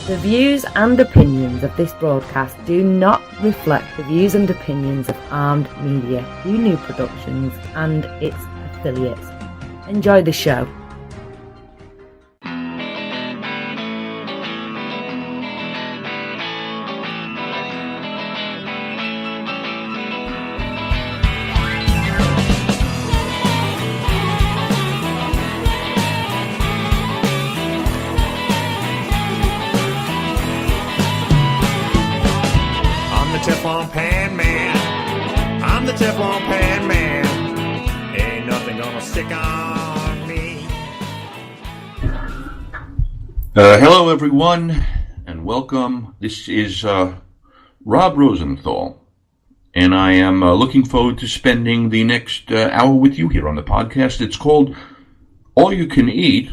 The views and opinions of this broadcast do not reflect the views and opinions of Armed Media, New Productions and its affiliates. Enjoy the show. Teflon Pan Man. I'm the Teflon Pan Man. Ain't nothing gonna stick on me. Hello, everyone, and welcome. This is Rob Rosenthal, and I am looking forward to spending the next hour with you here on the podcast. It's called All You Can Eat,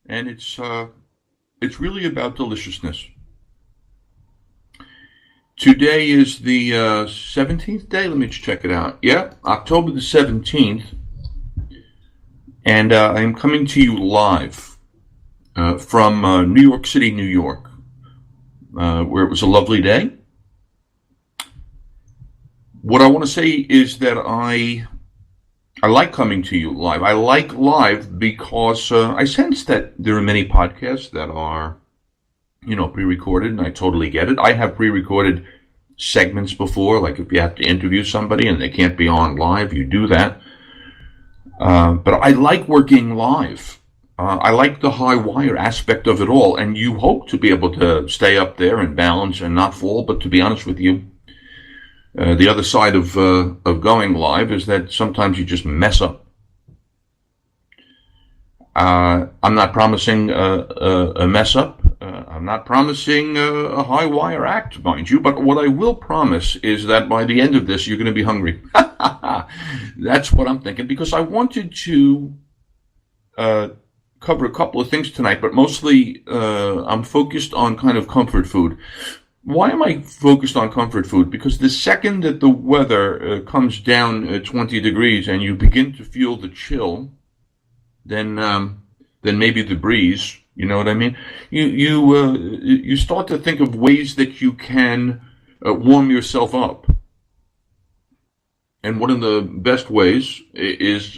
and it's really about deliciousness. Today is the 17th day. Let me just check it out. Yeah, October the 17th. And I'm coming to you live from New York City, New York, where it was a lovely day. What I want to say is that I like coming to you live. I like live because I sense that there are many podcasts that are pre-recorded, and I totally get it. I have pre-recorded segments before, like if you have to interview somebody and they can't be on live, you do that. But I like working live. I like the high wire aspect of it all, and you hope to be able to stay up there and balance and not fall. But to be honest with you, the other side of going live is that sometimes you just mess up. I'm not promising a mess up. I'm not promising a high wire act, mind you, but what I will promise is that by the end of this, you're going to be hungry. That's what I'm thinking, because I wanted to cover a couple of things tonight, but mostly I'm focused on kind of comfort food. Why am I focused on comfort food? Because the second that the weather comes down 20 degrees and you begin to feel the chill, then maybe the breeze. You know what I mean? You start to think of ways that you can warm yourself up, and one of the best ways is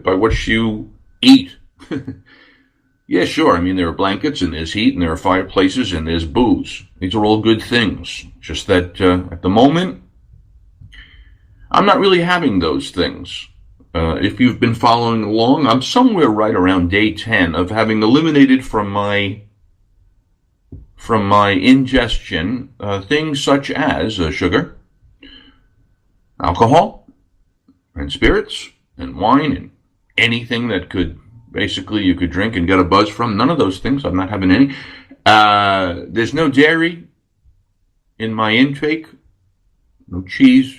by what you eat. Yeah, sure. I mean, there are blankets and there's heat and there are fireplaces and there's booze. These are all good things. Just that at the moment, I'm not really having those things. If you've been following along, I'm somewhere right around day 10 of having eliminated from my ingestion things such as sugar, alcohol, and spirits, and wine, and anything that you could drink and get a buzz from. None of those things. I'm not having any. There's no dairy in my intake, no cheese,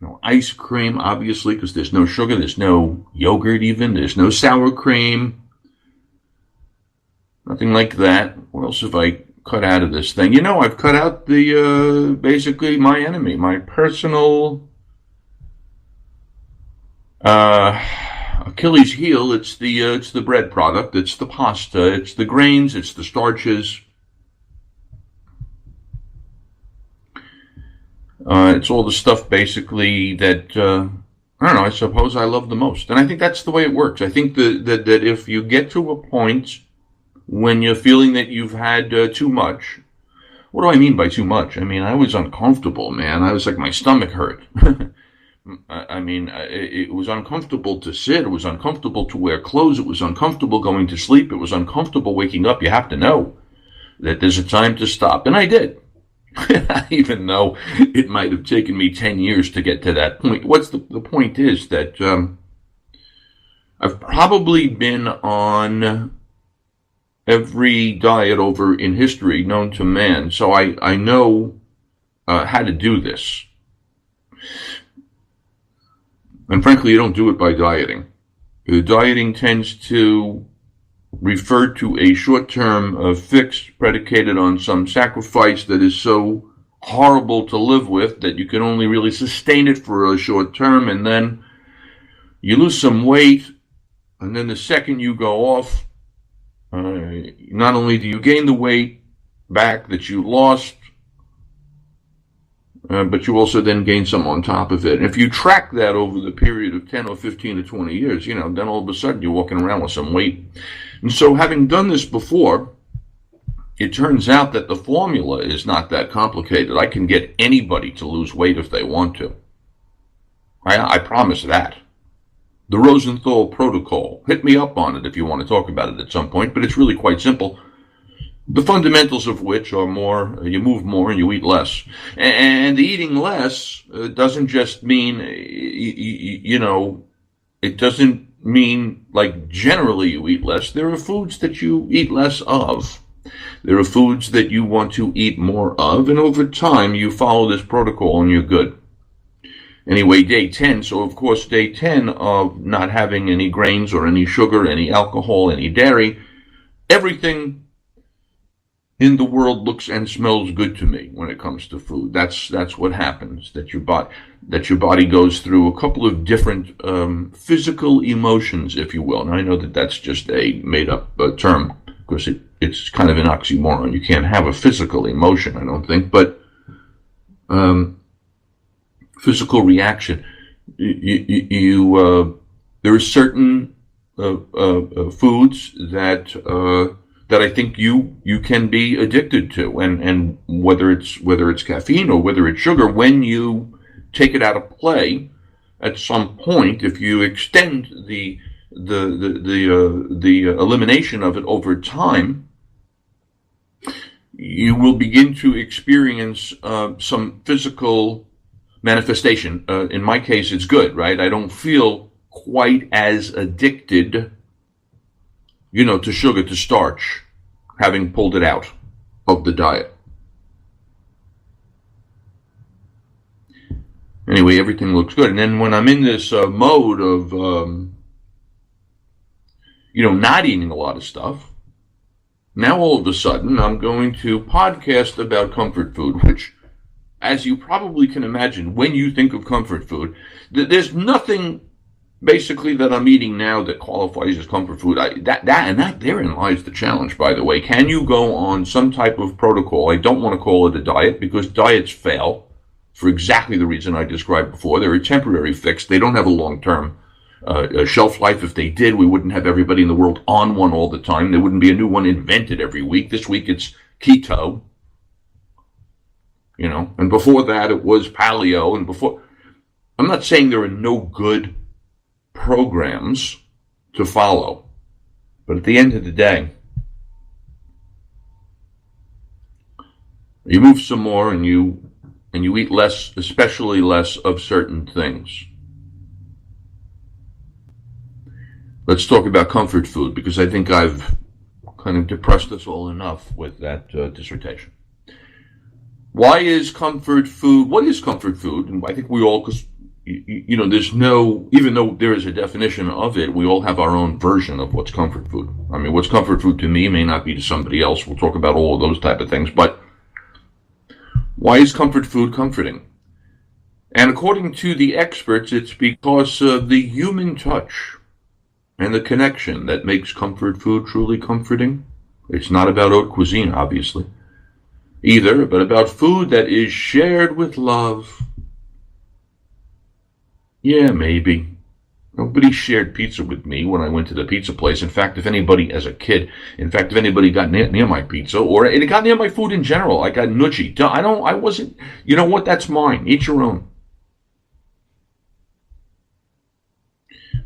no ice cream, obviously, because there's no sugar, there's no yogurt even, there's no sour cream, nothing like that. What else have I cut out of this thing? I've cut out basically my enemy, my personal Achilles heel. It's the bread product, it's the pasta, it's the grains, it's the starches. It's all the stuff, basically, that, I suppose I love the most. And I think that's the way it works. I think that if you get to a point when you're feeling that you've had too much, what do I mean by too much? I mean, I was uncomfortable, man. I was like, my stomach hurt. I mean, it was uncomfortable to sit. It was uncomfortable to wear clothes. It was uncomfortable going to sleep. It was uncomfortable waking up. You have to know that there's a time to stop. And I did. Even though it might have taken me 10 years to get to that point. The point is that I've probably been on every diet over in history known to man, so I know how to do this. And frankly, you don't do it by dieting. Dieting tends to refer to a short-term fix predicated on some sacrifice that is so horrible to live with that you can only really sustain it for a short term, and then you lose some weight, and then the second you go off, not only do you gain the weight, back that you lost, but you also then gain some on top of it. And if you track that over the period of 10 or 15 or 20 years, then all of a sudden you're walking around with some weight. And so having done this before, it turns out that the formula is not that complicated. I can get anybody to lose weight if they want to. I promise that. The Rosenthal protocol. Hit me up on it if you want to talk about it at some point, but it's really quite simple. The fundamentals of which are more, you move more and you eat less. And the eating less doesn't just mean, it doesn't mean like generally you eat less. There are foods that you eat less of. There are foods that you want to eat more of, and over time you follow this protocol and you're good. Anyway, day 10, so of course day 10 of not having any grains or any sugar, any alcohol, any dairy, everything in the world looks and smells good to me when it comes to food. That's what happens, that your body goes through a couple of different physical emotions, if you will. And I know that that's just a made-up term, because it's kind of an oxymoron. You can't have a physical emotion, I don't think, but physical reaction. There are certain foods that I think you can be addicted to, and whether it's caffeine or whether it's sugar, when you take it out of play, at some point, if you extend the elimination of it over time, you will begin to experience some physical manifestation. In my case, it's good, right? I don't feel quite as addicted, to sugar, to starch, having pulled it out of the diet. Anyway, everything looks good. And then when I'm in this mode of, not eating a lot of stuff, now all of a sudden I'm going to podcast about comfort food, which, as you probably can imagine, when you think of comfort food, there's nothing basically that I'm eating now that qualifies as comfort food. That therein lies the challenge, by the way. Can you go on some type of protocol? I don't want to call it a diet, because diets fail for exactly the reason I described before. They're a temporary fix. They don't have a long-term shelf life. If they did, we wouldn't have everybody in the world on one all the time. There wouldn't be a new one invented every week. This week it's keto, and before that it was paleo, and before. I'm not saying there are no good programs to follow, but at the end of the day, you move some more and you eat less, especially less of certain things. Let's talk about comfort food, because I think I've kind of depressed us all enough with that dissertation. What is comfort food? And I think we all, because there's no, even though there is a definition of it, we all have our own version of what's comfort food. I mean, what's comfort food to me may not be to somebody else. We'll talk about all of those type of things. But why is comfort food comforting? And according to the experts, it's because of the human touch and the connection that makes comfort food truly comforting. It's not about haute cuisine, obviously, either, but about food that is shared with love. Yeah, maybe. Nobody shared pizza with me when I went to the pizza place. In fact, if anybody got near my pizza, or it got near my food in general, I got nudgy. I wasn't, you know what, that's mine. Eat your own.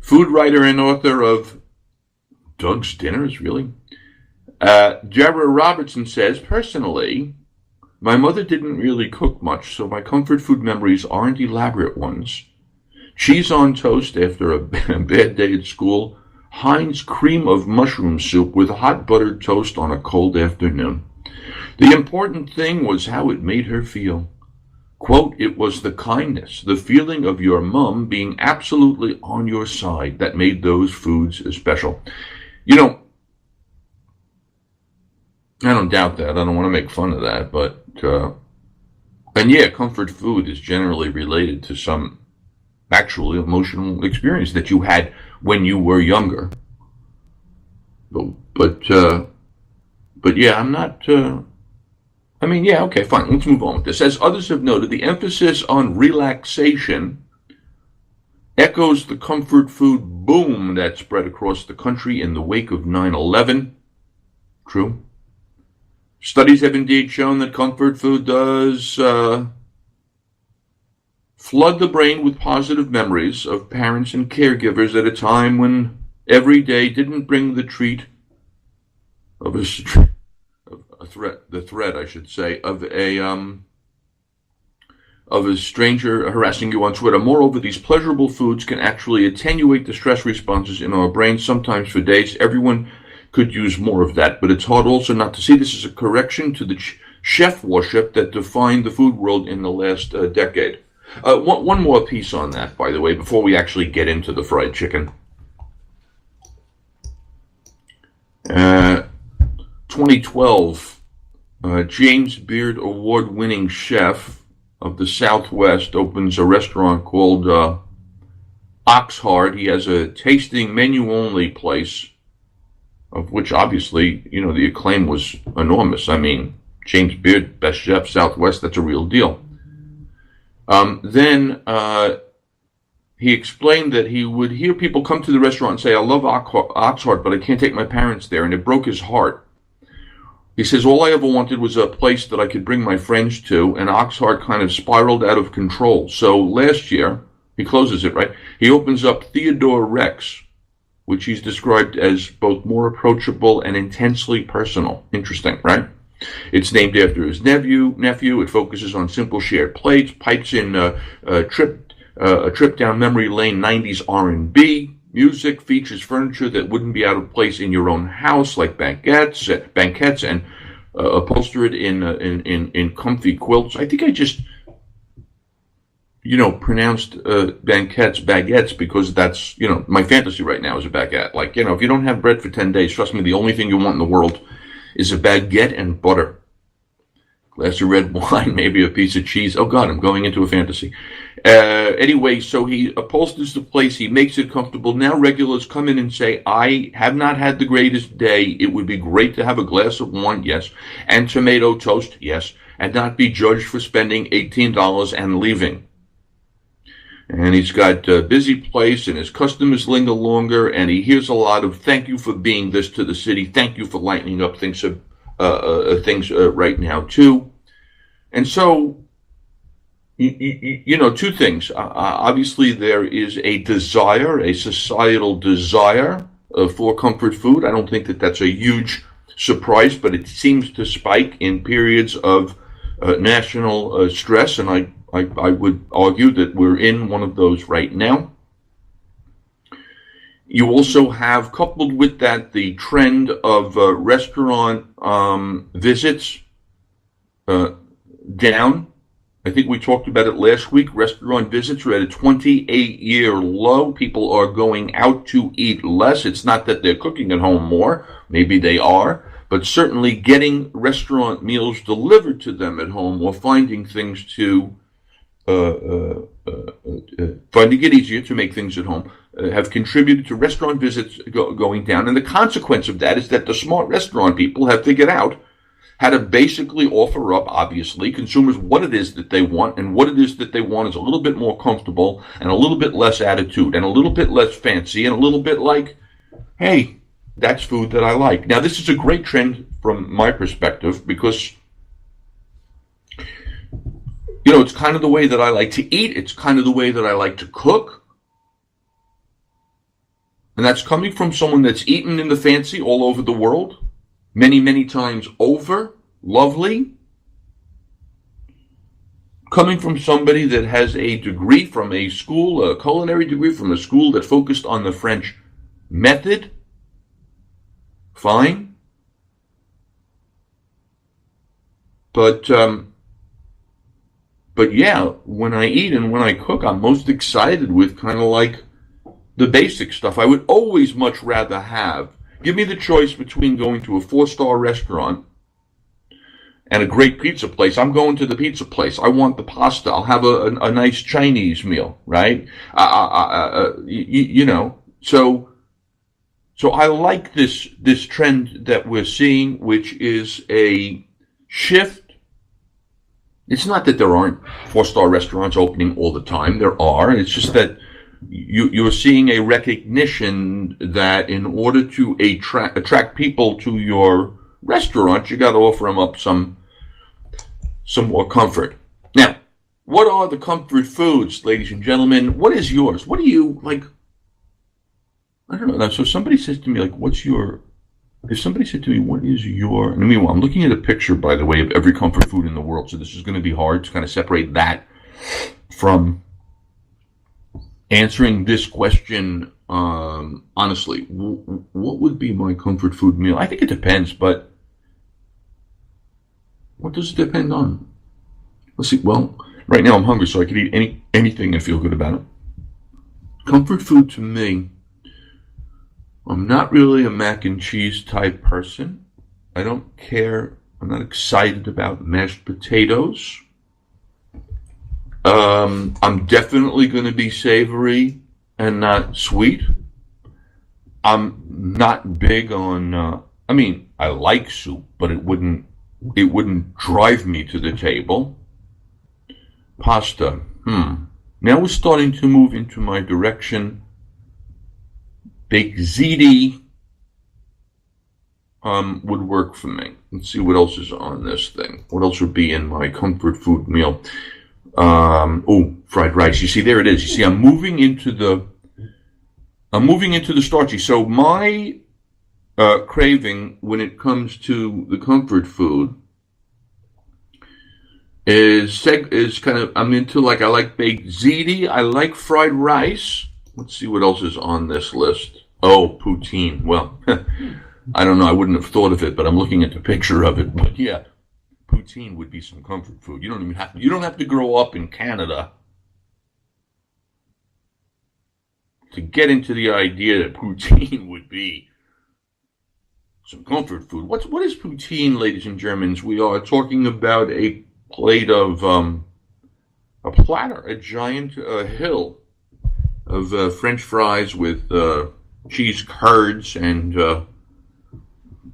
Food writer and author of Doug's Dinners, really? Deborah Robertson says, personally, my mother didn't really cook much, so my comfort food memories aren't elaborate ones. Cheese on toast after a bad day at school, Heinz cream of mushroom soup with hot buttered toast on a cold afternoon. The important thing was how it made her feel. Quote, it was the kindness, the feeling of your mom being absolutely on your side that made those foods special. I don't doubt that. I don't want to make fun of that, but, and yeah, comfort food is generally related to some actual emotional experience that you had when you were younger. But yeah, I'm not I mean, yeah, okay, fine. Let's move on with this. As others have noted, the emphasis on relaxation echoes the comfort food boom that spread across the country in the wake of 9/11. True. Studies have indeed shown that comfort food does flood the brain with positive memories of parents and caregivers at a time when every day didn't bring the treat of the threat, I should say, of a stranger harassing you on Twitter. Moreover, these pleasurable foods can actually attenuate the stress responses in our brains, sometimes for days. Everyone could use more of that, but it's hard also not to see this as a correction to the chef worship that defined the food world in the last decade. One more piece on that, by the way, before we actually get into the fried chicken. 2012, James Beard award-winning chef of the Southwest opens a restaurant called Oxheart. He has a tasting menu-only place, of which obviously, the acclaim was enormous. I mean, James Beard, best chef, Southwest, that's a real deal. Then he explained that he would hear people come to the restaurant and say, I love Oxheart, but I can't take my parents there, and it broke his heart. He says, all I ever wanted was a place that I could bring my friends to, and Oxheart kind of spiraled out of control. So last year, he closes it, right? He opens up Theodore Rex, which he's described as both more approachable and intensely personal. Interesting, right? It's named after his nephew. It focuses on simple shared plates, pipes in a trip down memory lane 90s R&B. Music, features furniture that wouldn't be out of place in your own house, like banquettes, and upholstered in comfy quilts. I think I just, pronounced banquettes baguettes because that's, my fantasy right now is a baguette. Like, if you don't have bread for 10 days, trust me, the only thing you want in the world is a baguette and butter. Glass of red wine, maybe a piece of cheese. Oh God, I'm going into a fantasy. Anyway, so he upholsters the place, he makes it comfortable. Now regulars come in and say, I have not had the greatest day. It would be great to have a glass of wine, yes, and tomato toast, yes, and not be judged for spending $18 and leaving. And he's got a busy place, and his customers linger longer, and he hears a lot of thank you for being this to the city, thank you for lightening up things right now too. And so, two things. Obviously, there is a societal desire for comfort food. I don't think that that's a huge surprise, but it seems to spike in periods of national stress, and I would argue that we're in one of those right now. You also have, coupled with that, the trend of restaurant visits down. I think we talked about it last week. Restaurant visits are at a 28-year low. People are going out to eat less. It's not that they're cooking at home more. Maybe they are. But certainly getting restaurant meals delivered to them at home or finding things to finding it easier to make things at home have contributed to restaurant visits going down. And the consequence of that is that the smart restaurant people have figured out how to basically offer up, obviously, consumers what it is that they want, and what it is that they want is a little bit more comfortable and a little bit less attitude and a little bit less fancy and a little bit like, hey, that's food that I like. Now, this is a great trend from my perspective because it's kind of the way that I like to eat. It's kind of the way that I like to cook. And that's coming from someone that's eaten in the fancy all over the world, many, many times over, lovely. Coming from somebody that has a degree from a school, a culinary degree from a school that focused on the French method. Fine. But yeah, when I eat and when I cook, I'm most excited with kind of like the basic stuff. I would always much rather give me the choice between going to a 4-star restaurant and a great pizza place. I'm going to the pizza place. I want the pasta. I'll have a nice Chinese meal, right? So I like this trend that we're seeing, which is a shift It's not that there aren't 4-star restaurants opening all the time. There are. It's just that you're seeing a recognition that in order to attract people to your restaurant, you got to offer them up some more comfort. Now, what are the comfort foods, ladies and gentlemen? What is yours? What do you like? I don't know. So somebody says to me, like, if somebody said to me, what is your, and meanwhile, I'm looking at a picture, by the way, of every comfort food in the world, so this is going to be hard to kind of separate that from answering this question honestly. What would be my comfort food meal? I think it depends, but what does it depend on? Let's see. Well, right now I'm hungry, so I could eat anything and feel good about it. Comfort food to me, I'm not really a mac and cheese type person. I don't care. I'm not excited about mashed potatoes. I'm definitely going to be savory and not sweet. I'm not big on, I like soup, but it wouldn't drive me to the table. Pasta. Now we're starting to move into my direction. Baked ziti would work for me. Let's see what else is on this thing. What else would be in my comfort food meal? Fried rice. You see, there it is. You see, I'm moving into the starchy. So my craving when it comes to the comfort food is kind of, I'm into, like, I like baked ziti. I like fried rice. Let's see what else is on this list. Oh, poutine. Well, I don't know. I wouldn't have thought of it, but I'm looking at the picture of it. But yeah, poutine would be some comfort food. You don't have to grow up in Canada to get into the idea that poutine would be some comfort food. What is poutine, ladies and Germans? We are talking about a plate of a platter, a giant hill of French fries with cheese curds and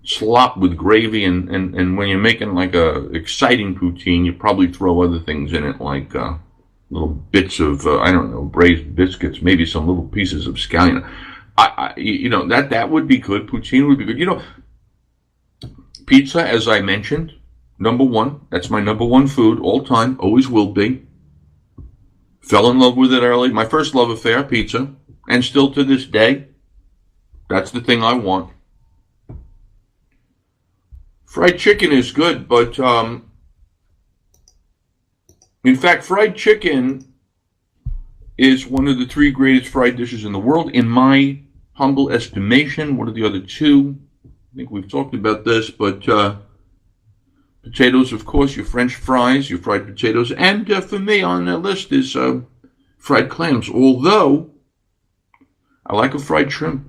slop with gravy, and when you're making like a exciting poutine, you probably throw other things in it, like little bits of braised biscuits, maybe some little pieces of scallion. That would be good. Poutine would be good. Pizza, as I mentioned, number one. That's my number one food all time. Always will be. Fell in love with it early. My first love affair, pizza, and still to this day, that's the thing I want. Fried chicken is good, but in fact, fried chicken is one of the 3 greatest fried dishes in the world, in my humble estimation. What are the other 2? I think we've talked about this, but potatoes, of course, your French fries, your fried potatoes, and for me on the list is fried clams, although I like a fried shrimp.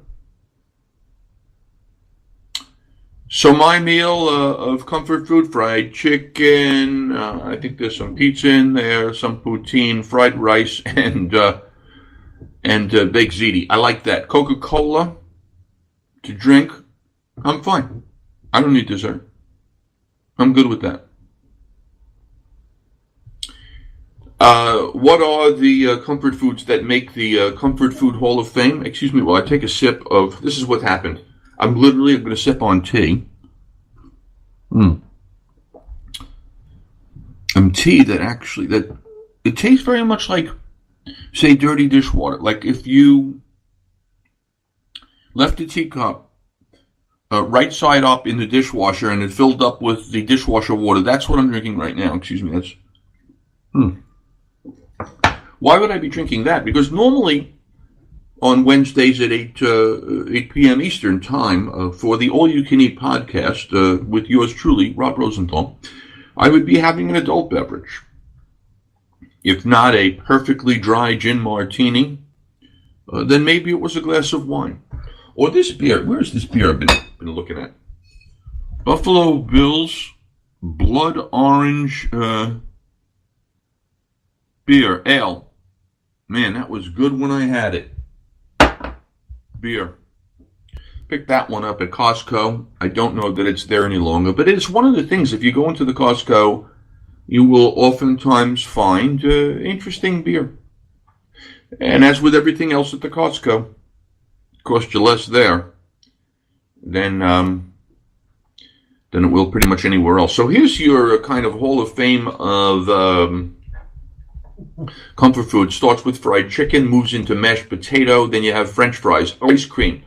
So my meal of comfort food, fried chicken, I think there's some pizza in there, some poutine, fried rice, and baked ziti. I like that. Coca-Cola to drink, I'm fine. I don't need dessert. I'm good with that. What are the comfort foods that make the Comfort Food Hall of Fame? Excuse me while I take a sip of, this is what happened. I'm going to sip on tea. Tea that it tastes very much like, say, dirty dishwater. Like if you left a teacup right side up in the dishwasher and it filled up with the dishwasher water. That's what I'm drinking right now. Excuse me. That's. Why would I be drinking that? Because normally, on Wednesdays at 8 p.m. Eastern Time, for the All You Can Eat podcast with yours truly, Rob Rosenthal, I would be having an adult beverage. If not a perfectly dry gin martini, then maybe it was a glass of wine. Or this beer. Where's this beer I've been looking at? Buffalo Bill's Blood Orange beer, ale. Man, that was good when I had it. Beer. Picked that one up at Costco. I don't know that it's there any longer, but it's one of the things, if you go into the Costco, you will oftentimes find interesting beer. And as with everything else at the Costco, cost you less there than it will pretty much anywhere else. So here's your kind of Hall of Fame of comfort food. Starts with fried chicken, moves into mashed potato, then you have French fries, ice cream.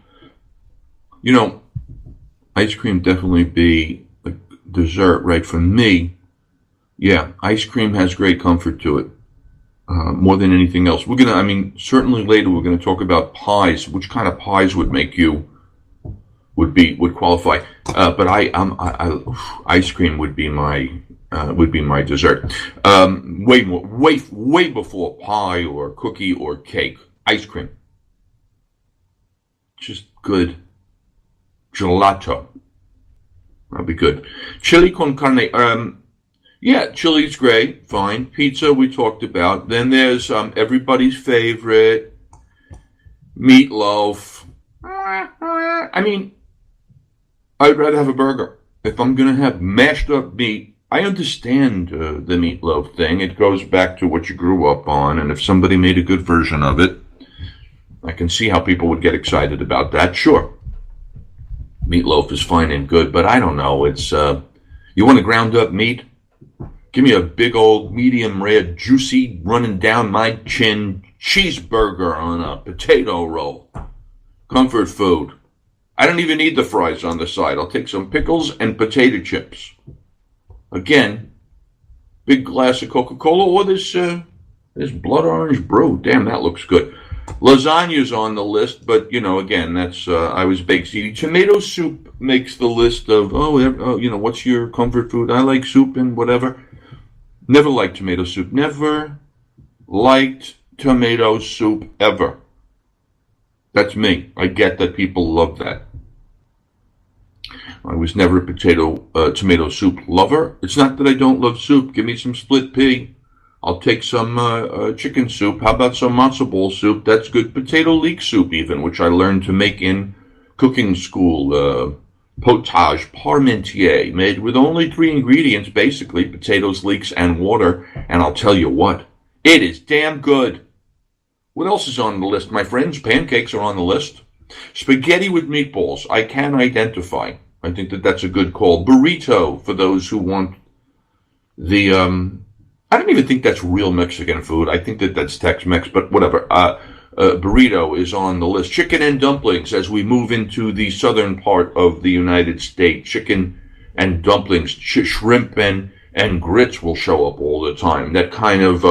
Ice cream definitely be a dessert, right? For me, yeah, ice cream has great comfort to it. More than anything else. Certainly later we're going to talk about pies. Which kind of pies would qualify? But ice cream would be my dessert. Way before pie or cookie or cake. Ice cream. Just good. Gelato. That'll be good. Chili con carne. Yeah, chili's great, fine. Pizza we talked about. Then there's everybody's favorite, meatloaf. I'd rather have a burger. If I'm going to have mashed up meat, I understand the meatloaf thing. It goes back to what you grew up on, and if somebody made a good version of it, I can see how people would get excited about that. Sure, meatloaf is fine and good, but I don't know. It's you want a ground up meat? Give me a big old medium rare, juicy, running down my chin cheeseburger on a potato roll. Comfort food. I don't even need the fries on the side. I'll take some pickles and potato chips. Again, big glass of Coca-Cola or this blood orange brew. Damn, that looks good. Lasagna's on the list, but, again, that's, I was baked eating. Tomato soup makes the list of, what's your comfort food? I like soup and whatever. Never liked tomato soup. Never liked tomato soup ever. That's me. I get that people love that. I was never a tomato soup lover. It's not that I don't love soup. Give me some split pea. I'll take some chicken soup. How about some matzo ball soup? That's good. Potato leek soup even, which I learned to make in cooking school. Potage parmentier, made with only 3 ingredients, basically, potatoes, leeks, and water. And I'll tell you what, it is damn good. What else is on the list, my friends? Pancakes are on the list. Spaghetti with meatballs, I can identify. I think that's a good call. Burrito, for those who want the, I don't even think that's real Mexican food. I think that's Tex-Mex, but whatever. Burrito is on the list. Chicken and dumplings as we move into the southern part of the United States. Chicken and dumplings, shrimp and grits will show up all the time. That kind of,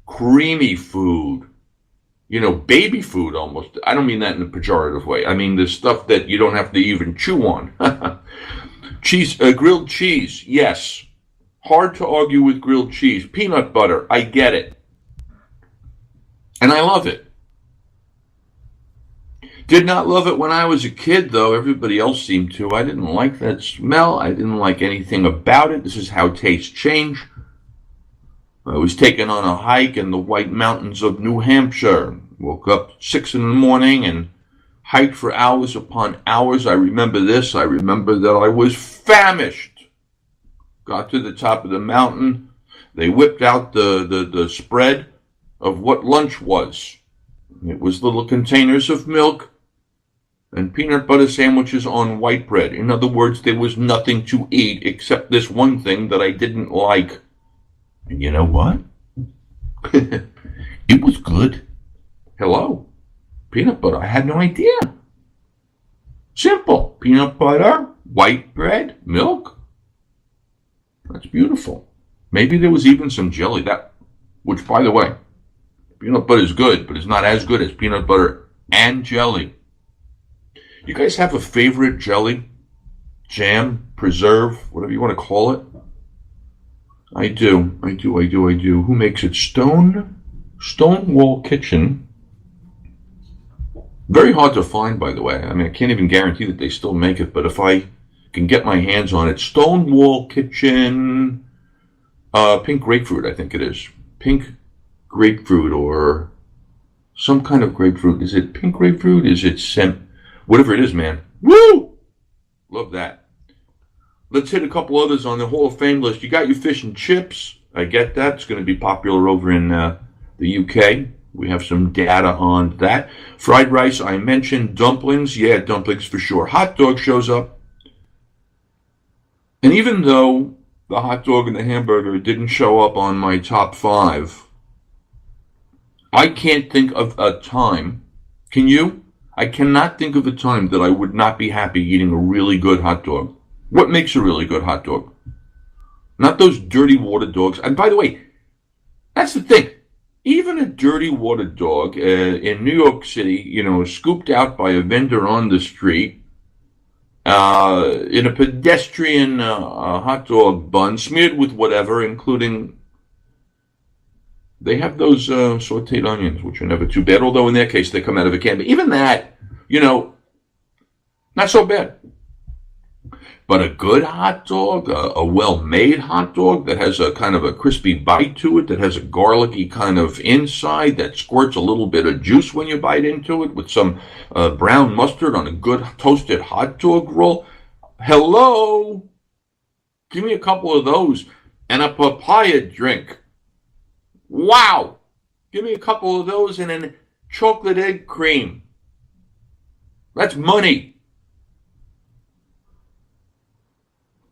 creamy food. Baby food almost. I don't mean that in a pejorative way. I mean the stuff that you don't have to even chew on. Cheese, grilled cheese, yes. Hard to argue with grilled cheese. Peanut butter, I get it. And I love it. Did not love it when I was a kid, though. Everybody else seemed to. I didn't like that smell. I didn't like anything about it. This is how tastes change. I was taken on a hike in the White Mountains of New Hampshire. Woke up 6 in the morning and hiked for hours upon hours. I remember this. I remember that I was famished. Got to the top of the mountain. They whipped out the spread of what lunch was. It was little containers of milk and peanut butter sandwiches on white bread. In other words, there was nothing to eat except this one thing that I didn't like. And you know what? It was good. Hello. Peanut butter. I had no idea. Simple. Peanut butter, white bread, milk. That's beautiful. Maybe there was even some jelly. Which, by the way, peanut butter is good, but it's not as good as peanut butter and jelly. You guys have a favorite jelly? Jam, preserve, whatever you want to call it? I do. Who makes it? Stonewall Kitchen. Very hard to find, by the way. I mean, I can't even guarantee that they still make it, but if I can get my hands on it, Stonewall Kitchen, pink grapefruit, I think it is. Pink grapefruit or some kind of grapefruit. Is it pink grapefruit? Is it whatever it is, man. Woo! Love that. let's hit a couple others on the Hall of Fame list. You got your fish and chips. I get that. It's going to be popular over in the UK. We have some data on that. Fried rice, I mentioned. Dumplings, yeah, dumplings for sure. Hot dog shows up. And even though the hot dog and the hamburger didn't show up on my top 5, I can't think of a time. Can you? I cannot think of a time that I would not be happy eating a really good hot dog. What makes a really good hot dog? Not those dirty water dogs. And by the way, that's the thing. Even a dirty water dog in New York City, scooped out by a vendor on the street, in a pedestrian hot dog bun, smeared with whatever, including, they have those sauteed onions, which are never too bad, although in their case they come out of a can. But even that, not so bad. But a good hot dog, a well-made hot dog that has a kind of a crispy bite to it, that has a garlicky kind of inside, that squirts a little bit of juice when you bite into it, with some brown mustard on a good toasted hot dog roll. Hello? Give me a couple of those and a papaya drink. Wow! Give me a couple of those and a chocolate egg cream. That's money.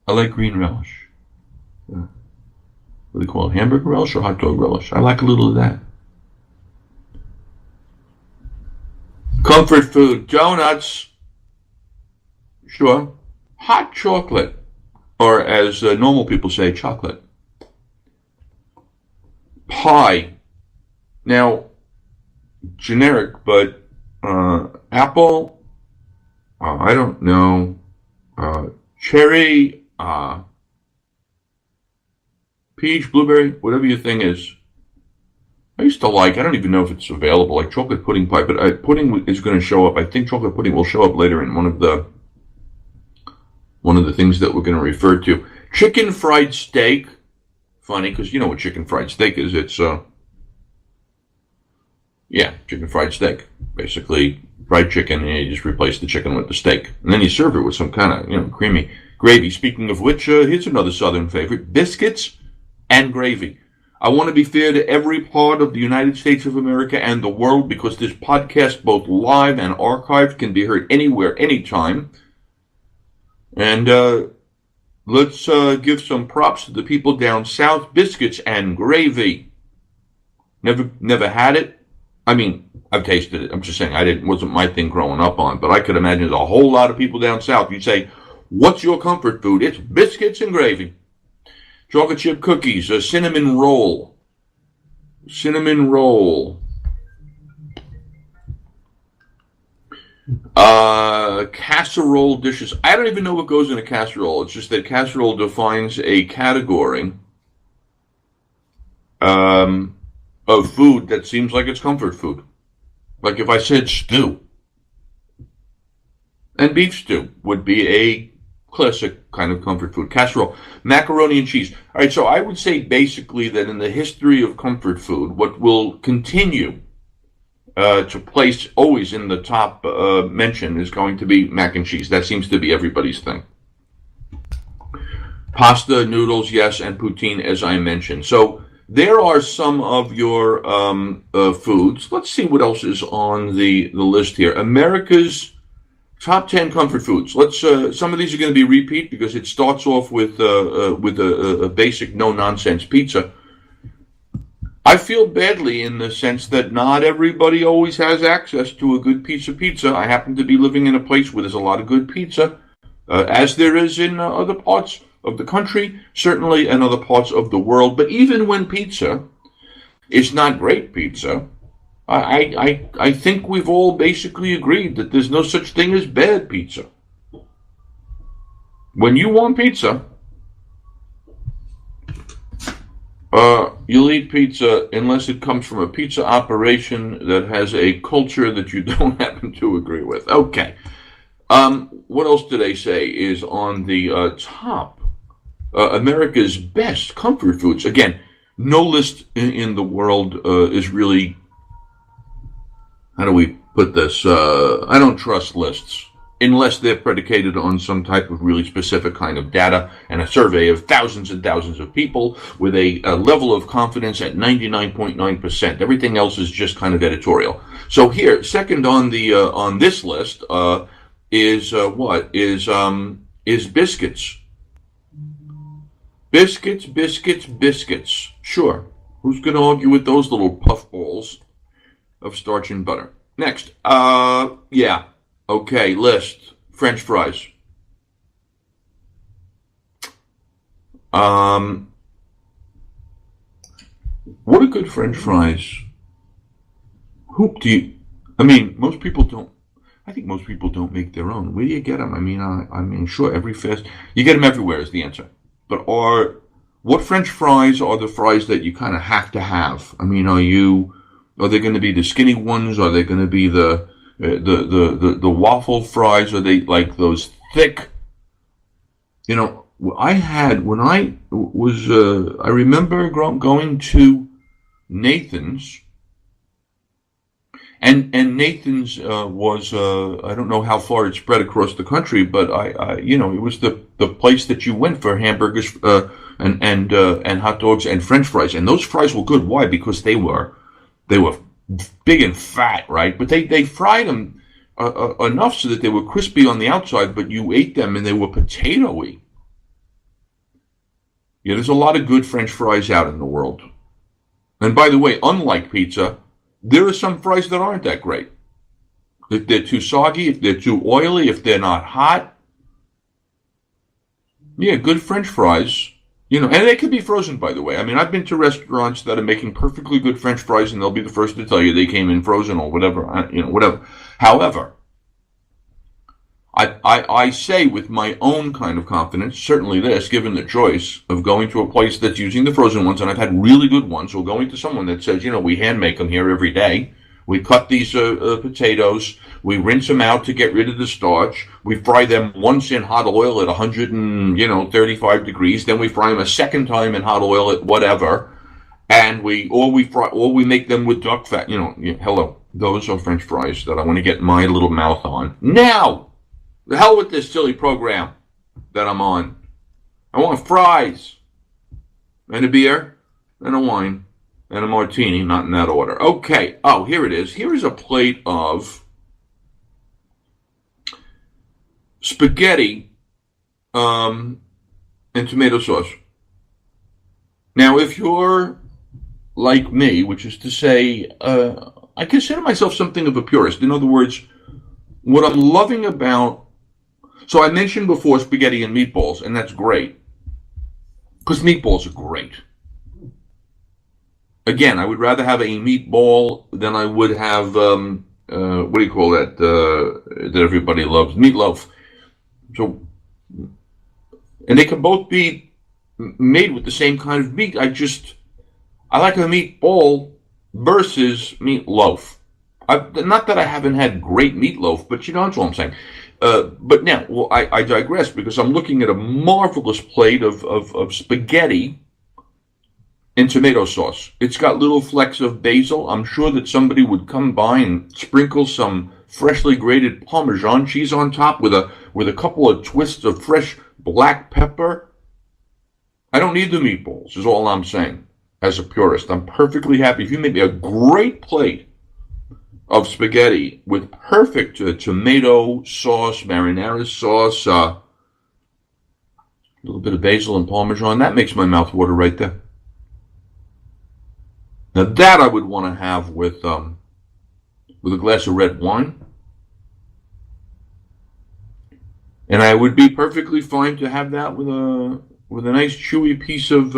I like green relish. What do they call it? Hamburger relish or hot dog relish? I like a little of that. Comfort food. Donuts. Sure. Hot chocolate. Or as normal people say, chocolate. Pie. Now, generic, but apple, I don't know. Cherry, peach, blueberry, whatever your thing is. I used to like, I don't even know if it's available, like chocolate pudding pie, but pudding is going to show up. I think chocolate pudding will show up later in one of the things that we're going to refer to. Chicken fried steak. Funny, because you know what chicken fried steak is. It's, chicken fried steak. Basically, fried chicken, and you just replace the chicken with the steak. And then you serve it with some kind of, creamy gravy. Speaking of which, here's another Southern favorite. Biscuits and gravy. I want to be fair to every part of the United States of America and the world, because this podcast, both live and archived, can be heard anywhere, anytime. And let's give some props to the people down south. Biscuits and gravy. Never had it. I mean, I've tasted it. I'm just saying, it wasn't my thing growing up on, but I could imagine there's a whole lot of people down south. You'd say, what's your comfort food? It's biscuits and gravy. Chocolate chip cookies, a cinnamon roll. Cinnamon roll. Casserole dishes. I don't even know what goes in a casserole. It's just that casserole defines a category of food that seems like it's comfort food. Like if I said stew. And beef stew would be a classic kind of comfort food. Casserole. Macaroni and cheese. All right, so I would say basically that in the history of comfort food, what will continue to place always in the top mention is going to be mac and cheese. That seems to be everybody's thing. Pasta, noodles, yes, and poutine, as I mentioned. So there are some of your foods. Let's see what else is on the list here. America's top 10 comfort foods. Let's. Some of these are going to be repeat because it starts off with a basic no-nonsense pizza. I feel badly in the sense that not everybody always has access to a good piece of pizza. I happen to be living in a place where there's a lot of good pizza, as there is in other parts of the country, certainly in other parts of the world. But even when pizza is not great pizza, I think we've all basically agreed that there's no such thing as bad pizza. When you want pizza, you'll eat pizza unless it comes from a pizza operation that has a culture that you don't happen to agree with. Okay. What else do they say is on the top? America's best comfort foods. Again, no list in the world is really, how do we put this? I don't trust lists. unless they're predicated on some type of really specific kind of data and a survey of thousands and thousands of people with a level of confidence at 99.9%. Everything else is just kind of editorial. So here, second on the on this list is what is biscuits. Biscuits. Sure. Who's going to argue with those little puffballs of starch and butter? Next, yeah. Okay, list. French fries. What are good French fries? Most people don't. I think most people don't make their own. Where do you get them? I mean, sure, you get them everywhere is the answer. But what French fries are the fries that you kind of have to have? I mean, are they going to be the skinny ones? Are they going to be the waffle fries? Are they like those thick? I remember going to Nathan's, and Nathan's was I don't know how far it spread across the country, but it was the place that you went for hamburgers and hot dogs and French fries, and those fries were good. Why? Because they were big and fat, right? But they fried them enough so that they were crispy on the outside, but you ate them and they were potato-y. Yeah, there's a lot of good French fries out in the world. And by the way, unlike pizza, there are some fries that aren't that great. If they're too soggy, if they're too oily, if they're not hot. Yeah, good French fries. And they can be frozen, by the way. I mean, I've been to restaurants that are making perfectly good French fries, and they'll be the first to tell you they came in frozen or whatever, whatever. However, I say with my own kind of confidence, certainly this, given the choice of going to a place that's using the frozen ones, and I've had really good ones, or going to someone that says, we hand make them here every day. We cut these potatoes, we rinse them out to get rid of the starch, we fry them once in hot oil at 135 degrees, then we fry them a second time in hot oil at whatever, and we make them with duck fat. Hello, those are French fries that I want to get my little mouth on. Now, the hell with this silly program that I'm on. I want fries, and a beer, and a wine, and a martini, not in that order. Okay, here it is. Here is a plate of spaghetti and tomato sauce. Now, if you're like me, which is to say, I consider myself something of a purist. In other words, what I'm loving about... So I mentioned before spaghetti and meatballs, and that's great. Because meatballs are great. Again, I would rather have a meatball than I would have, what do you call that, that everybody loves? Meatloaf. So, and they can both be made with the same kind of meat. I like a meatball versus meatloaf. Not that I haven't had great meatloaf, but that's what I'm saying. But now, I digress, because I'm looking at a marvelous plate of spaghetti and tomato sauce. It's got little flecks of basil. I'm sure that somebody would come by and sprinkle some freshly grated Parmesan cheese on top with a couple of twists of fresh black pepper. I don't need the meatballs, is all I'm saying. As a purist, I'm perfectly happy if you make me a great plate of spaghetti with perfect tomato sauce, marinara sauce, a little bit of basil and Parmesan. That makes my mouth water right there. Now that I would want to have with a glass of red wine. And I would be perfectly fine to have that with a nice chewy piece of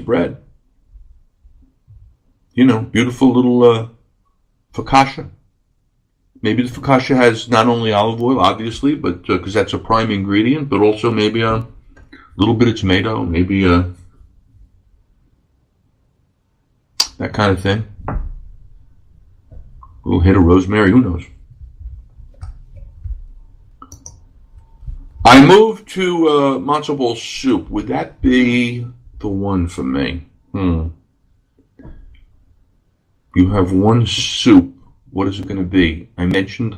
bread. Beautiful little focaccia. Maybe the focaccia has not only olive oil, obviously, but because that's a prime ingredient, but also maybe a little bit of tomato, maybe that kind of thing. A little hit of rosemary, who knows? I moved to matzo ball soup. Would that be the one for me? You have one soup. What is it going to be? I mentioned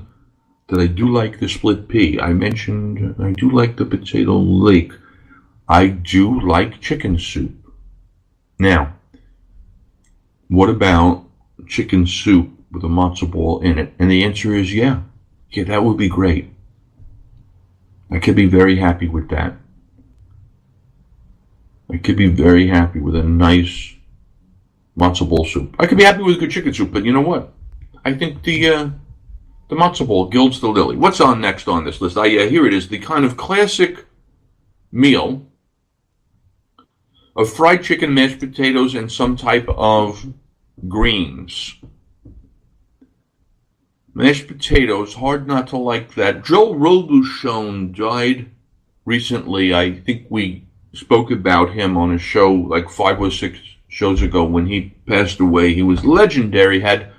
that I do like the split pea. I mentioned I do like the potato lake. I do like chicken soup. Now, what about chicken soup with a matzo ball in it? And the answer is yeah, that would be great. I could be very happy with that. I could be very happy with a nice matzo ball soup. I could be happy with good chicken soup, but you know what? I think the matzo ball gilds the lily. What's on next on this list? Here it is, the kind of classic meal of fried chicken, mashed potatoes, and some type of greens. Mashed potatoes, hard not to like that. Joe Robuchon died recently. I think we spoke about him on a show like 5 or 6 shows ago when he passed away. He was legendary, had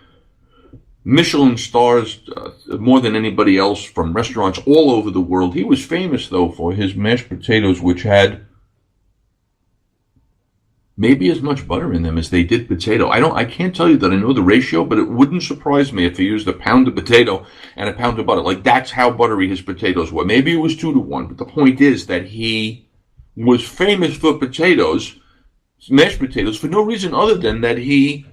Michelin stars more than anybody else from restaurants all over the world. He was famous, though, for his mashed potatoes, which had maybe as much butter in them as they did potato. I can't tell you that I know the ratio, but it wouldn't surprise me if he used a pound of potato and a pound of butter. Like, that's how buttery his potatoes were. Maybe it was 2 to 1, but the point is that he was famous for potatoes, mashed potatoes, for no reason other than that he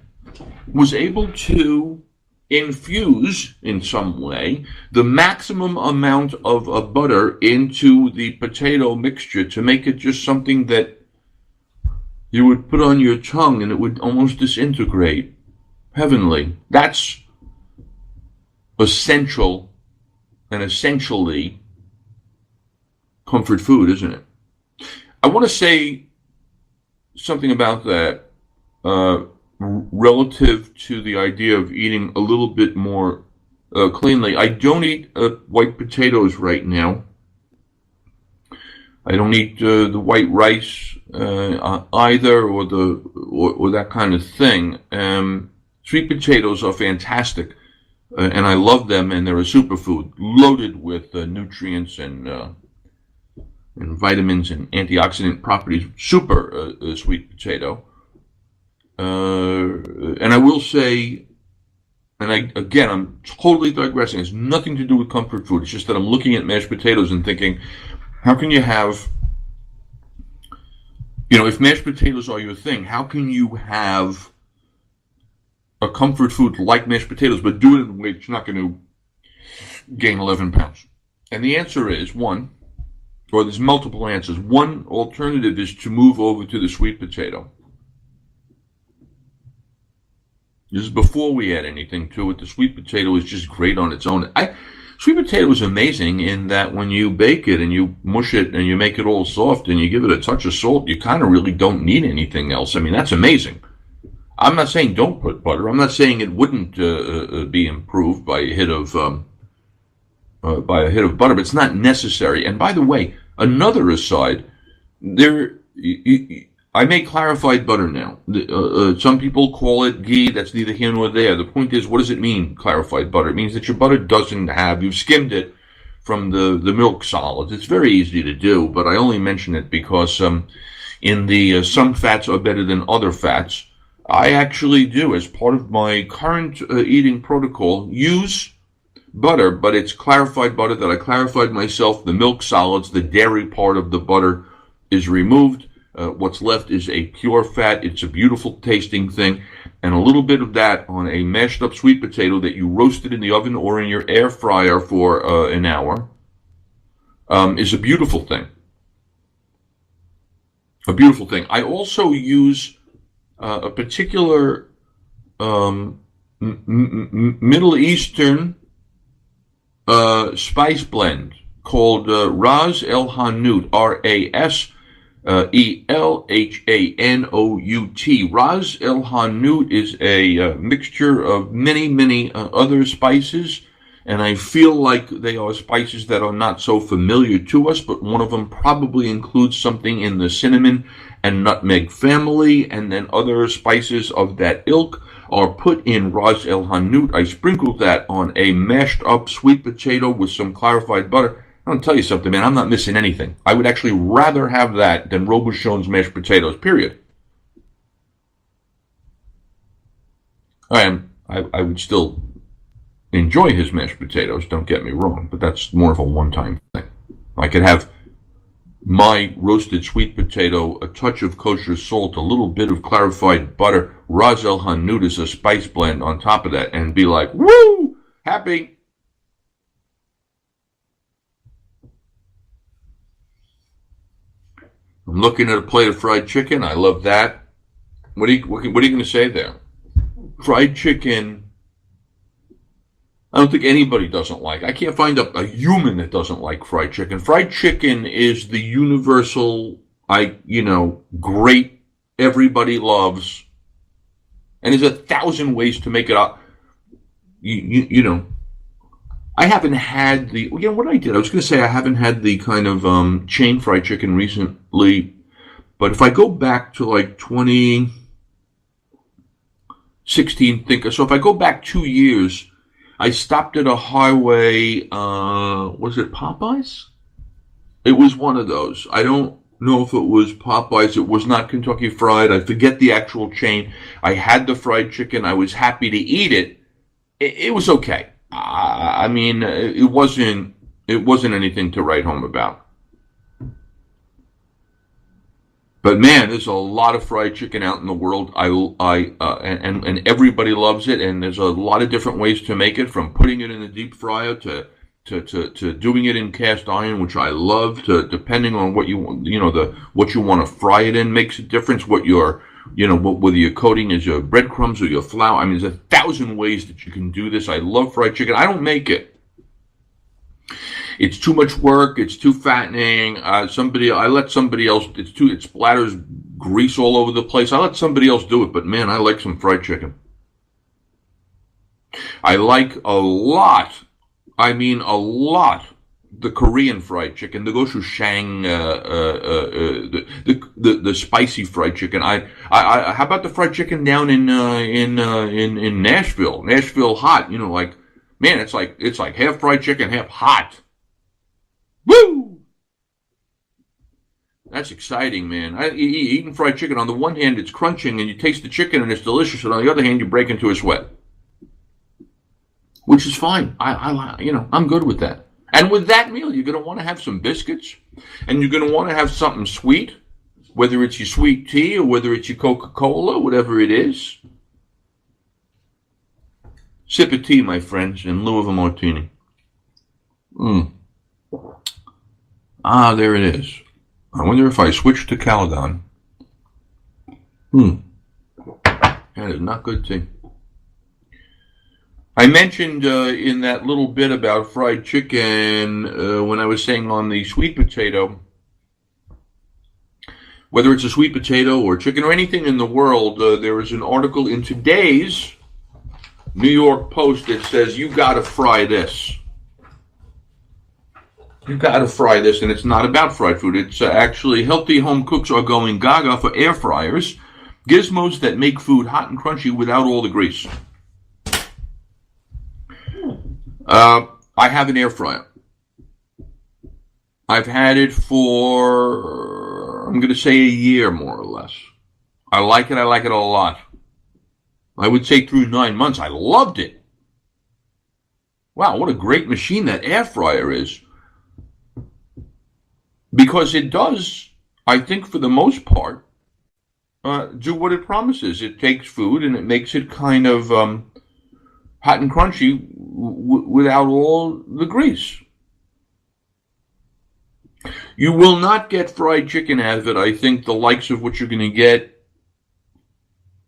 was able to infuse in some way the maximum amount of butter into the potato mixture to make it just something that you would put on your tongue and it would almost disintegrate. Heavenly. That's essential and essentially comfort food, isn't it? I want to say something about that relative to the idea of eating a little bit more cleanly. I don't eat white potatoes right now. I don't eat the white rice either, or that kind of thing. Sweet potatoes are fantastic, and I love them, and they're a superfood, loaded with nutrients and vitamins and antioxidant properties. Super sweet potato. And I will say, and I'm totally digressing. It's nothing to do with comfort food. It's just that I'm looking at mashed potatoes and thinking, how can you have, if mashed potatoes are your thing, how can you have a comfort food like mashed potatoes, but do it in a way that's not going to gain 11 pounds? And the answer is there's multiple answers. One alternative is to move over to the sweet potato. This is before we add anything to it. The sweet potato is just great on its own. Sweet potato is amazing in that when you bake it and you mush it and you make it all soft and you give it a touch of salt, you kind of really don't need anything else. I mean, that's amazing. I'm not saying don't put butter. I'm not saying it wouldn't be improved by a hit of butter, but it's not necessary. And by the way, another aside, I make clarified butter now. Some people call it ghee. That's neither here nor there. The point is, what does it mean, clarified butter? It means that your butter you've skimmed it from the milk solids. It's very easy to do, but I only mention it because in the some fats are better than other fats. I actually do, as part of my current eating protocol, use butter, but it's clarified butter that I clarified myself. The milk solids, the dairy part of the butter is removed. What's left is a pure fat. It's a beautiful tasting thing. And a little bit of that on a mashed up sweet potato that you roasted in the oven or in your air fryer for an hour is a beautiful thing. A beautiful thing. I also use a particular Middle Eastern spice blend called Ras El Hanout, R-A-S E-L-H-A-N-O-U-T. Ras El Hanout is a mixture of many other spices, and I feel like they are spices that are not so familiar to us, but one of them probably includes something in the cinnamon and nutmeg family, and then other spices of that ilk are put in Ras El Hanout. I sprinkled that on a mashed up sweet potato with some clarified butter. I'll tell you something, man, I'm not missing anything. I would actually rather have that than Robuchon's mashed potatoes, period. I would still enjoy his mashed potatoes, don't get me wrong, but that's more of a one-time thing. I could have my roasted sweet potato, a touch of kosher salt, a little bit of clarified butter, Ras El Hanout as a spice blend on top of that, and be like, woo, happy. I'm looking at a plate of fried chicken. I love that. What are you going to say there? Fried chicken, I don't think anybody doesn't like. I can't find a human that doesn't like fried chicken. Fried chicken is the universal, great, everybody loves. And there's 1,000 ways to make it up. I haven't had what I did. I was going to say I haven't had the kind of chain fried chicken recently. But if I go back to like 2016, so if I go back 2 years, I stopped at a highway, was it Popeyes? It was one of those. I don't know if it was Popeyes. It was not Kentucky Fried. I forget the actual chain. I had the fried chicken. I was happy to eat it. It was okay. I mean, it wasn't anything to write home about. But man, there's a lot of fried chicken out in the world. And everybody loves it. And there's a lot of different ways to make it, from putting it in the deep fryer to doing it in cast iron, which I love. To depending on what you want, what you want to fry it in makes a difference. Whether your coating is your breadcrumbs or your flour. I mean, there's 1,000 ways that you can do this. I love fried chicken. I don't make it. It's too much work. It's too fattening. I let somebody else. It splatters grease all over the place. I let somebody else do it. But man, I like some fried chicken. I like a lot. I mean, a lot. The Korean fried chicken, the gochujang, the spicy fried chicken. How about the fried chicken down in Nashville? Nashville hot. Man, it's like half fried chicken, half hot. Woo! That's exciting, man. Eating fried chicken, on the one hand, it's crunching and you taste the chicken and it's delicious, and on the other hand, you break into a sweat, which is fine. I'm good with that. And with that meal, you're going to want to have some biscuits, and you're going to want to have something sweet, whether it's your sweet tea or whether it's your Coca-Cola, whatever it is. Sip of tea, my friends, in lieu of a martini. There it is. I wonder if I switch to Caledon. That is not good tea. I mentioned in that little bit about fried chicken when I was saying on the sweet potato, whether it's a sweet potato or chicken or anything in the world, there is an article in today's New York Post that says you got to fry this. You got to fry this, and it's not about fried food. It's actually healthy home cooks are going gaga for air fryers, gizmos that make food hot and crunchy without all the grease. I have an air fryer. I've had it for, I'm going to say, a year, more or less. I like it a lot. I would say through 9 months, I loved it. Wow, what a great machine that air fryer is. Because it does, I think for the most part, do what it promises. It takes food and it makes it kind of hot and crunchy without all the grease. You will not get fried chicken out of it, I think, the likes of what you're going to get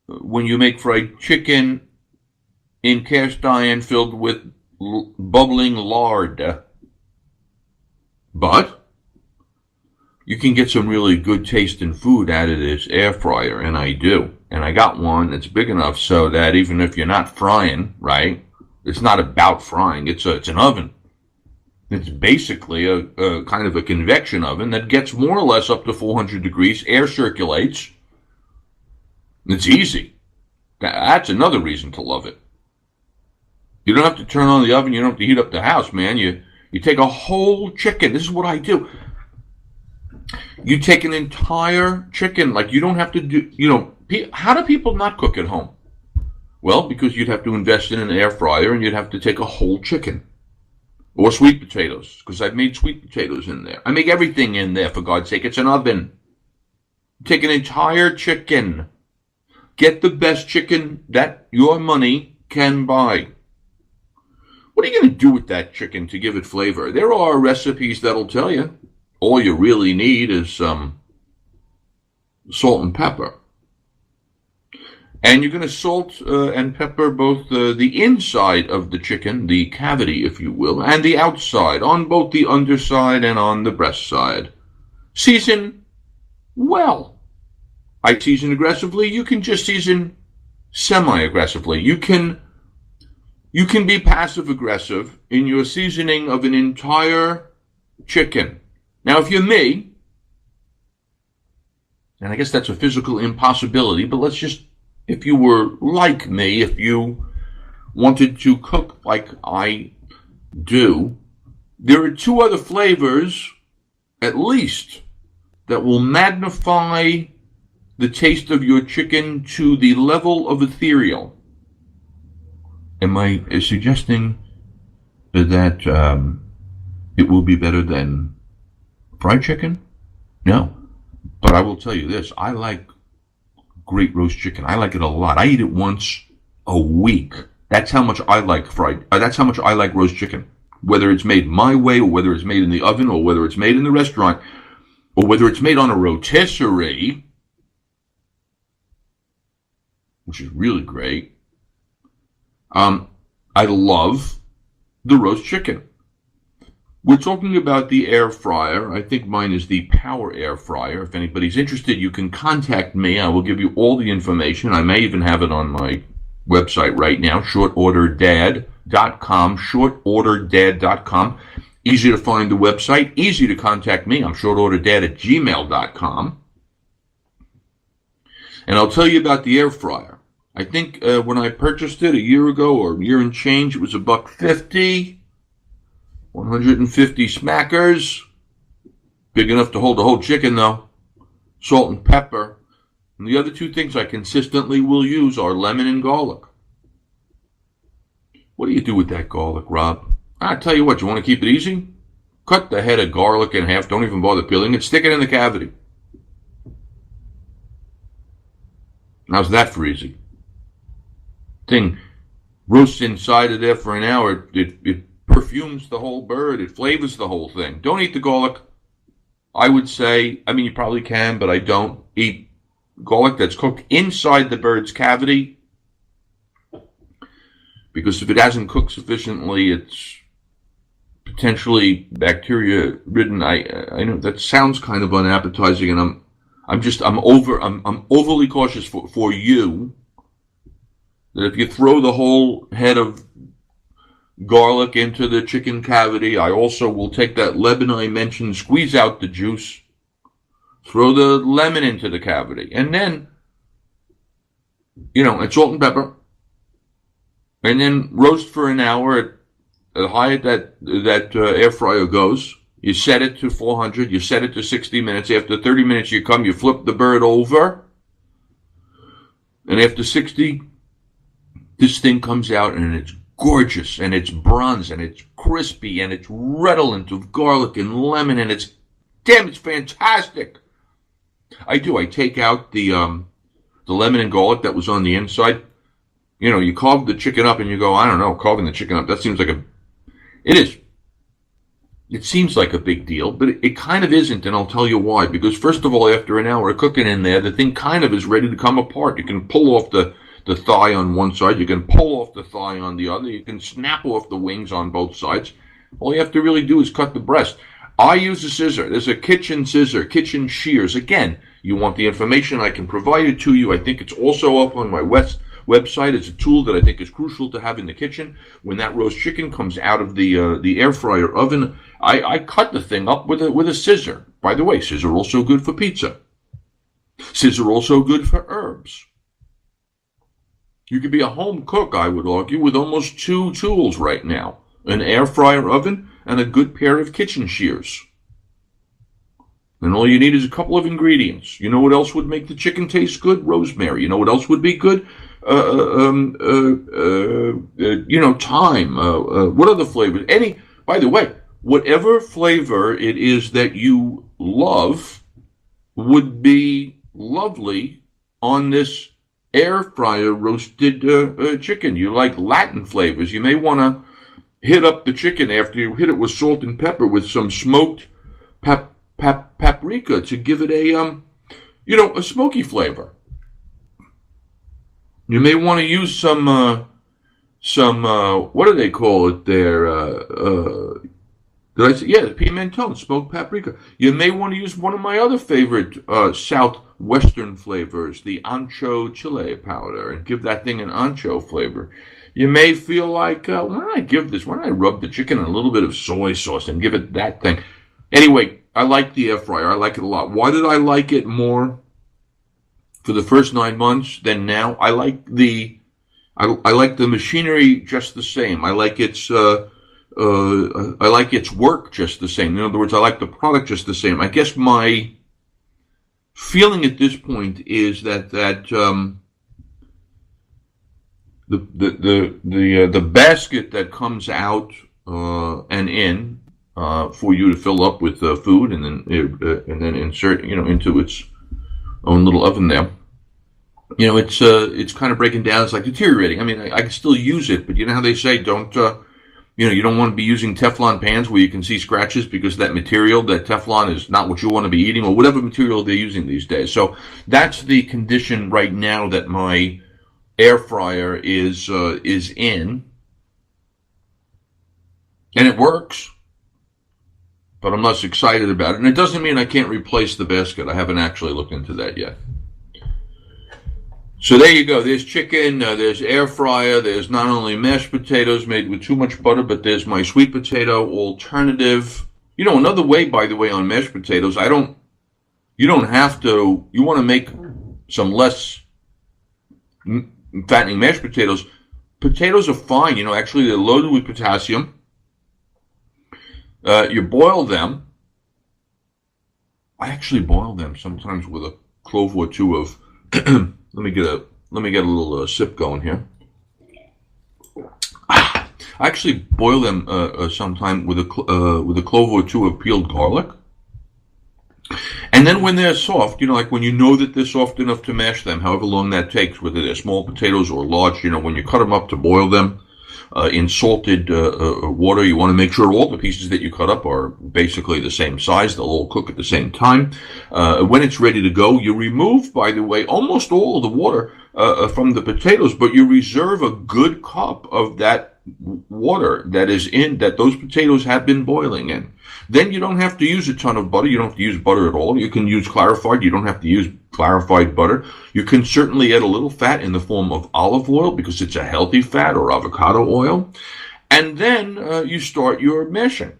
when you make fried chicken in cast iron filled with bubbling lard. But you can get some really good tasting food out of this air fryer, and I do. And I got one that's big enough so that even if you're not frying, right, it's not about frying. It's an oven. It's basically a kind of a convection oven that gets more or less up to 400 degrees. Air circulates. It's easy. That's another reason to love it. You don't have to turn on the oven. You don't have to heat up the house, man. You take a whole chicken. This is what I do. You take an entire chicken. Like, you don't have to do, how do people not cook at home? Well, because you'd have to invest in an air fryer and you'd have to take a whole chicken. Or sweet potatoes, because I've made sweet potatoes in there. I make everything in there, for God's sake. It's an oven. Take an entire chicken. Get the best chicken that your money can buy. What are you going to do with that chicken to give it flavor? There are recipes that'll tell you. All you really need is salt and pepper. And you're going to salt and pepper both the inside of the chicken, the cavity, if you will, and the outside, on both the underside and on the breast side. Season well. I season aggressively. You can just season semi-aggressively. You can be passive-aggressive in your seasoning of an entire chicken. Now, if you're me, and I guess that's a physical impossibility, but let's just, if you were like me, if you wanted to cook like I do, there are two other flavors, at least, that will magnify the taste of your chicken to the level of ethereal. Am I suggesting that it will be better than fried chicken? No. But I will tell you this, I like great roast chicken. I like it a lot. I eat it once a week. That's how much I like that's how much I like roast chicken. Whether it's made my way, or whether it's made in the oven, or whether it's made in the restaurant, or whether it's made on a rotisserie, which is really great. I love the roast chicken. We're talking about the air fryer. I think mine is the power air fryer. If anybody's interested, you can contact me. I will give you all the information. I may even have it on my website right now, shortorderdad.com, shortorderdad.com. Easy to find the website, easy to contact me. I'm shortorderdad@gmail.com. And I'll tell you about the air fryer. I think when I purchased it a year ago, or a year and change, it was $1.50. 150 smackers. Big enough to hold the whole chicken, though. Salt and pepper. And the other two things I consistently will use are lemon and garlic. What do you do with that garlic, Rob? I tell you what, you want to keep it easy? Cut the head of garlic in half. Don't even bother peeling it. Stick it in the cavity. How's that for easy? Thing roasts inside of there for an hour. It perfumes the whole bird. It flavors the whole thing. Don't eat the garlic. I would say, I mean, you probably can, but I don't eat garlic that's cooked inside the bird's cavity, because if it hasn't cooked sufficiently, it's potentially bacteria-ridden. I know that sounds kind of unappetizing, and I'm overly cautious for you, that if you throw the whole head of garlic into the chicken cavity, I also will take that lemon I mentioned, squeeze out the juice, throw the lemon into the cavity, and then, and salt and pepper, and then roast for an hour at the height that air fryer goes. You set it to 400, you set it to 60 minutes. After 30 minutes, you flip the bird over, and after 60, this thing comes out, and it's gorgeous, and it's bronze, and it's crispy, and it's redolent of garlic and lemon, and it's fantastic. I take out the lemon and garlic that was on the inside. You carve the chicken up, and you go, I don't know, carving the chicken up, that seems like it seems like a big deal, but it kind of isn't, and I'll tell you why. Because first of all, after an hour of cooking in there, the thing kind of is ready to come apart. You can pull off the thigh on one side, you can pull off the thigh on the other, you can snap off the wings on both sides. All you have to really do is cut the breast. I use a scissor. There's a kitchen scissor, kitchen shears. Again, you want the information, I can provide it to you. I think it's also up on my website. It's a tool that I think is crucial to have in the kitchen. When that roast chicken comes out of the air fryer oven, I cut the thing up with a scissor. By the way, scissor also good for pizza. Scissor also good for herbs. You could be a home cook, I would argue, with almost two tools right now. An air fryer oven and a good pair of kitchen shears. And all you need is a couple of ingredients. You know what else would make the chicken taste good? Rosemary. You know what else would be good? thyme. What other flavors? By the way, whatever flavor it is that you love would be lovely on this air fryer roasted chicken. You like Latin flavors. You may want to hit up the chicken after you hit it with salt and pepper with some smoked paprika to give it a smoky flavor. You may want to use some what do they call it there? Did I say? Yeah, the pimentone, smoked paprika. You may want to use one of my other favorite southwestern flavors, the ancho chile powder, and give that thing an ancho flavor. You may feel like, why don't I rub the chicken in a little bit of soy sauce and give it that thing? Anyway, I like the air fryer. I like it a lot. Why did I like it more for the first 9 months than now? I like the machinery just the same. I like its work just the same. In other words, I like the product just the same. I guess my feeling at this point is that the basket that comes out and in for you to fill up with food and then insert into its own little oven there. It's kind of breaking down. It's like deteriorating. I mean, I can still use it, but you know how they say don't you don't want to be using Teflon pans where you can see scratches because that material, that Teflon, is not what you want to be eating, or whatever material they're using these days. So that's the condition right now that my air fryer is in, and it works, but I'm less excited about it. And it doesn't mean I can't replace the basket. I haven't actually looked into that yet. So there you go. There's chicken, there's air fryer, there's not only mashed potatoes made with too much butter, but there's my sweet potato alternative. Another way, by the way, on mashed potatoes, you want to make some less fattening mashed potatoes. Potatoes are fine. Actually they're loaded with potassium. You boil them. I actually boil them sometimes with a clove or two of let me get a little sip going here. I actually boil them sometime with a clove or two of peeled garlic. And then when they're soft, like when you know that they're soft enough to mash them, however long that takes, whether they're small potatoes or large, when you cut them up to boil them in salted water, you want to make sure all the pieces that you cut up are basically the same size. They'll all cook at the same time. When it's ready to go, you remove, by the way, almost all of the water from the potatoes, but you reserve a good cup of that water that those potatoes have been boiling in. Then you don't have to use a ton of butter. You don't have to use butter at all. You can use clarified. You don't have to use clarified butter. You can certainly add a little fat in the form of olive oil because it's a healthy fat, or avocado oil. And then you start your mashing.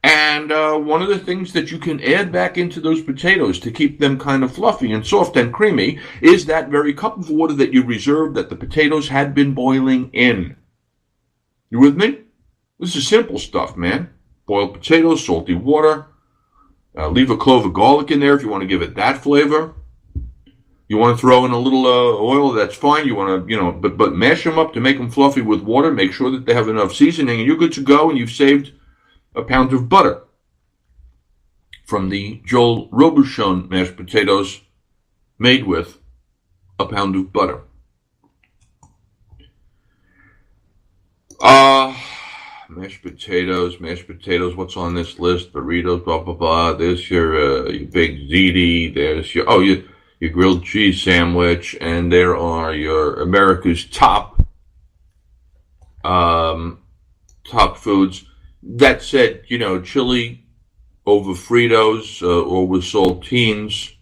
And one of the things that you can add back into those potatoes to keep them kind of fluffy and soft and creamy is that very cup of water that you reserved that the potatoes had been boiling in. You with me? This is simple stuff, man. Boiled potatoes, salty water. Leave a clove of garlic in there if you want to give it that flavor. You want to throw in a little oil, that's fine. You want to, but mash them up to make them fluffy with water. Make sure that they have enough seasoning, and you're good to go, and you've saved a pound of butter from the Joel Robuchon mashed potatoes made with a pound of butter. Mashed potatoes, what's on this list? Burritos, blah, blah, blah. There's your big ziti. There's your grilled cheese sandwich. And there are your America's top foods. That said, chili over Fritos or with saltines.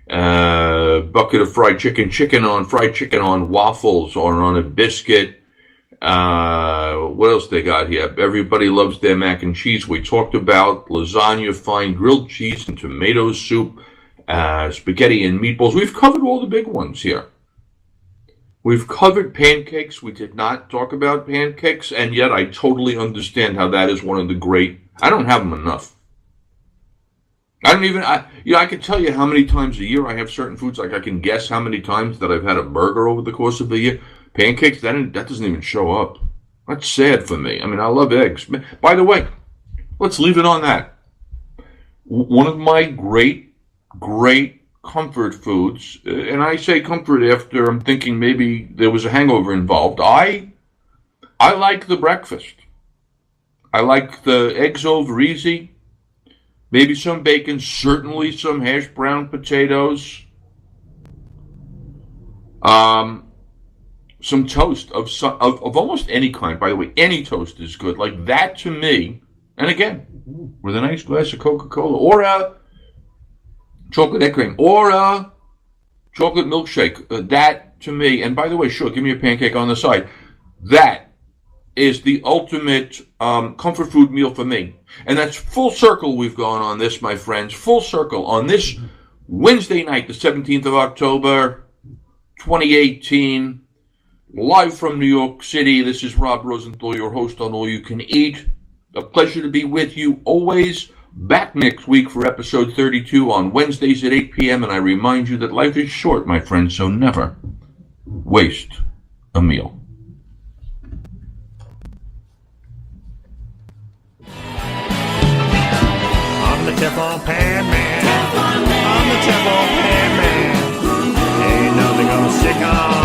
Bucket of fried chicken on waffles or on a biscuit. What else they got here? Everybody loves their mac and cheese. We talked about lasagna, fine grilled cheese and tomato soup, spaghetti and meatballs. We've covered all the big ones here. We've covered pancakes. We did not talk about pancakes, and yet I totally understand how that is one of the great. I don't have them enough. I can tell you how many times a year I have certain foods. Like I can guess how many times that I've had a burger over the course of a year. Pancakes, that doesn't even show up. That's sad for me. I mean, I love eggs. By the way, let's leave it on that. One of my great comfort foods, and I say comfort after I'm thinking maybe there was a hangover involved. I like the breakfast. I like the eggs over easy. Maybe some bacon, certainly some hash brown potatoes. Some toast of almost any kind. By the way, any toast is good. Like that to me, and again, with a nice glass of Coca-Cola or a chocolate egg cream or a chocolate milkshake. That to me, and by the way, sure, give me a pancake on the side. That is the ultimate comfort food meal for me. And that's full circle we've gone on this, my friends. Full circle on this Wednesday night, the 17th of October, 2018. Live from New York City. This is Rob Rosenthal, your host on All You Can Eat. A pleasure to be with you always. Back next week for episode 32 on Wednesdays at 8 p.m. And I remind you that life is short, my friends, so never waste a meal. I'm the Teflon Pan Man. I'm the Teflon Pan Man. Ain't nothing gonna stick on